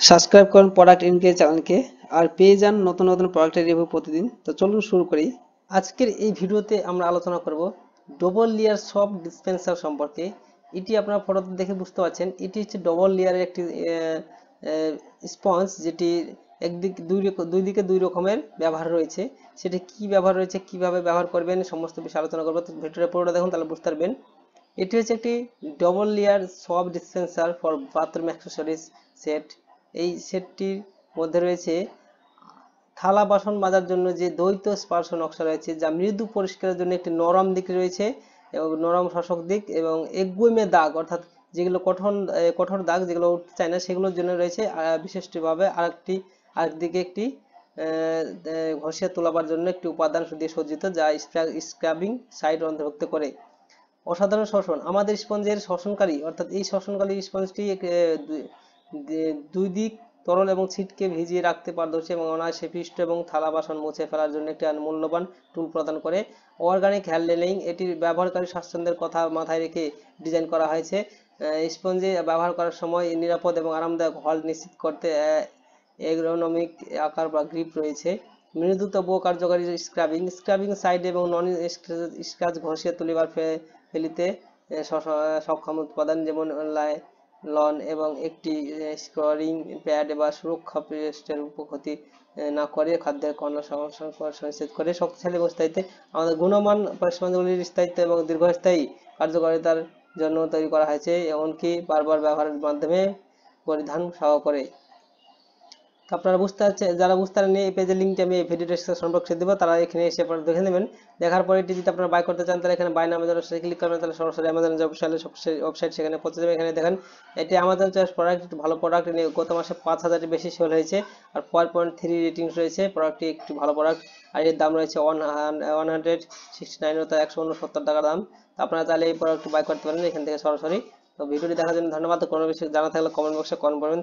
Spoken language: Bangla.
সাবস্ক্রাইব করুন প্রোডাক্ট ইনকে চ্যানেলকে আর পেয়ে যান নতুন নতুন প্রোডাক্টের রিভিউ প্রতিদিন। তো চলুন শুরু করি। আজকের এই ভিডিওতে আমরা আলোচনা করব ডবল লেয়ার সব ডিসপেন্সার সম্পর্কে। এটি আপনারা ফটোতে দেখে বুঝতে পারছেন, এটি হচ্ছে ডবল লেয়ারের একটি স্পঞ্জ, যেটি দুই দিকে দুই রকমের ব্যবহার রয়েছে। সেটি কি ব্যবহার রয়েছে, কিভাবে ব্যবহার করবেন, সমস্ত বিষয়ে আলোচনা করবো। তো ভিডিওটা পুরোটা দেখুন, তাহলে বুঝতে পারবেন। এটি হচ্ছে একটি ডবল লেয়ার সব dispenser for bathroom accessories set. এই সেটটির মধ্যে রয়েছে থালা বাসন মাজার জন্য যে দ্বৈত স্পর্শ নকশা রয়েছে, যা মৃদু পরিষ্কারের জন্য একটি নরম দিক রয়েছে এবং নরম শোষক দিক, এবং একগুঁয়ে দাগ অর্থাৎ যেগুলো কঠোর দাগ যেগুলো উঠতে চায় না সেগুলোর জন্য রয়েছে বিশিষ্টভাবে আরেকদিকে একটি ঘষিয়ে তোলাবার জন্য একটি উপাদান দিয়ে সজ্জিত, যা স্ক্রাবিং সাইড অন্তর্ভুক্ত করে। অসাধারণ শোষণ। আমাদের স্পঞ্জের শোষণকারী অর্থাৎ এই শোষণকারী স্পঞ্জটি দুই দিক তরল এবং ছিটকে ভিজিয়ে রাখতে পারদর্শী এবং অনায়াসে পৃষ্ঠ এবং থালা বাসন মুছে ফেলার জন্য একটি মূল্যবান টুল প্রদান করে। Organic handling. এটির ব্যবহারকারী স্বাচ্ছন্দ্যের কথা মাথায় রেখে ডিজাইন করা হয়েছে। স্পঞ্জে ব্যবহার করার সময় নিরাপদ এবং আরামদায়ক হল্ড নিশ্চিত করতে এগ্রোনমিক আকার বা গ্রিপ রয়েছে। মৃদু তবুও কার্যকারী স্ক্রাবিং সাইড এবং নন স্ক্র্যাচ ঘষিয়ে তুলিবার ফেলিতে সক্ষম উৎপাদন, যেমন লন এবং একটি স্কোরিং প্যাড বা সুরক্ষা পেস্টের উপক্ষতি না করে খাদ্যের কণা সংশ্লেষ করে শক্তিশালী এবং স্থায়িত্বে। আমাদের গুণমান স্পঞ্জগুলির স্থায়িত্ব এবং দীর্ঘস্থায়ী কার্যকারিতার জন্য তৈরি করা হয়েছে, এমনকি বারবার ব্যবহারের মাধ্যমে পরিধান সহ করে। আপনারা যারা বুঝতে পারেন এই পেজের লিঙ্কটি আমি ভিডিও ডেসক্রিপশন সম্পর্কে দেবো, তারা এখানে এসে আপনারা দেখে নেবেন। দেখার পরে এটি যদি আপনারা বাই করতে চান তাহলে এখানে বাই নামে ক্লিক করবেন, তাহলে সরাসরি আমাজনের যে ওয়েবসাইট সেখানে পৌঁছে যাবে। এখানে দেখেন এটি আমাজন চয়েস প্রোডাক্ট, একটি ভালো প্রোডাক্ট। গত মাসে 5000-এর বেশি সেল হয়েছে আর 4.3 রেটিংস রয়েছে। প্রোডাক্টটি একটি ভালো প্রোডাক্ট আর এর দাম রয়েছে 169, অর্থাৎ 169 টাকা দাম। আপনারা তাহলে এই প্রোডাক্টটি বাই করতে পারেন এখান থেকে সরাসরি। তো ভিডিওটি দেখার জন্য ধন্যবাদ। কোনো বিষয়ে জানা থাকলে কমেন্ট বক্সে কমেন্ট করবেন।